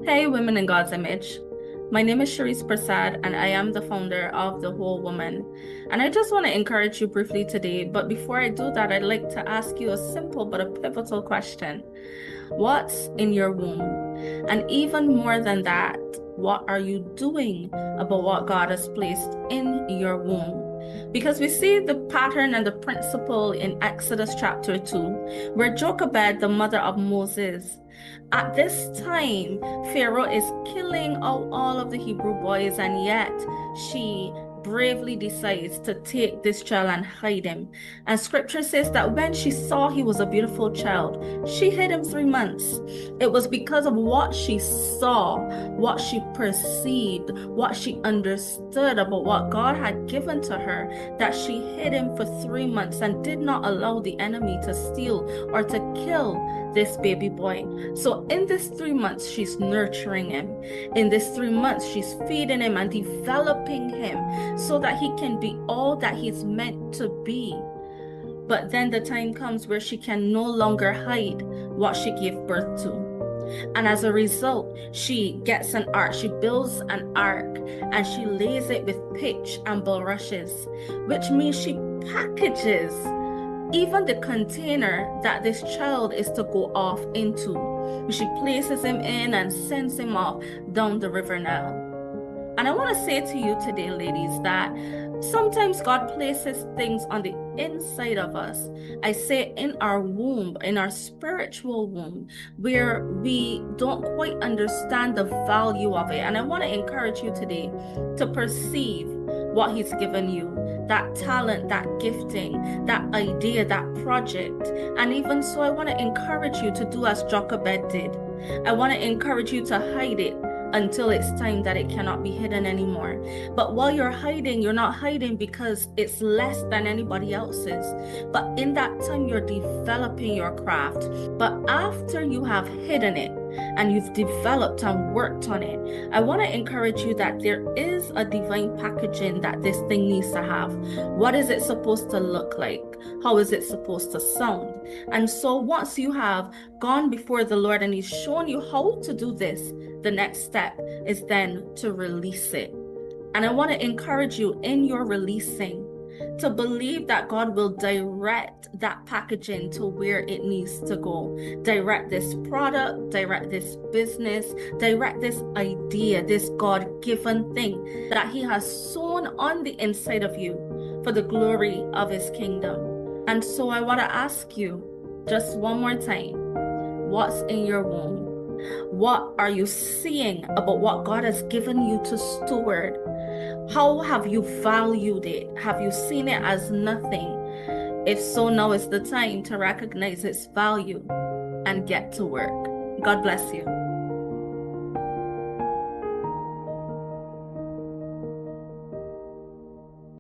Hey, women in God's image. My name is Cherise Persad, and I am the founder of The Whole Woman. And I just want to encourage you briefly today. But before I do that, I'd like to ask you a simple but a pivotal question. What's in your womb? And even more than that, what are you doing about what God has placed in your womb? Because we see the pattern and the principle in Exodus chapter 2, where Jochebed, the mother of Moses, at this time, Pharaoh is killing out all of the Hebrew boys, and yet she bravely decides to take this child and hide him. And scripture says that when she saw he was a beautiful child, she hid him 3 months. It was because of what she saw, what she perceived, what she understood about what God had given to her, that she hid him for 3 months and did not allow the enemy to steal or to kill this baby boy. So in this 3 months, she's nurturing him. In this 3 months, she's feeding him and developing him so that he can be all that he's meant to be. But then the time comes where she can no longer hide what she gave birth to. And as a result, she gets an ark, she builds an ark, and she lays it with pitch and bulrushes, which means she packages even the container that this child is to go off into. She places him in and sends him off down the river Nile. And I want to say to you today, ladies, that sometimes God places things on the inside of us. I say in our womb, in our spiritual womb, where we don't quite understand the value of it. And I want to encourage you today to perceive what He's given you, that talent, that gifting, that idea, that project. And even so, I want to encourage you to do as Jochebed did. I want to encourage you to hide it until it's time that it cannot be hidden anymore. But while you're hiding, you're not hiding because it's less than anybody else's. But in that time, you're developing your craft. But after you have hidden it and you've developed and worked on it, I want to encourage you that there is a divine packaging that this thing needs to have. What is it supposed to look like? How is it supposed to sound? And so once you have gone before the Lord and He's shown you how to do this, the next step is then to release it. And I want to encourage you in your releasing to believe that God will direct that packaging to where it needs to go. Direct this product, direct this business, direct this idea, this God-given thing that He has sown on the inside of you for the glory of His kingdom. And so I want to ask you just one more time, what's in your womb? What are you seeing about what God has given you to steward? How have you valued it? Have you seen it as nothing? If so, now is the time to recognize its value and get to work. God bless you.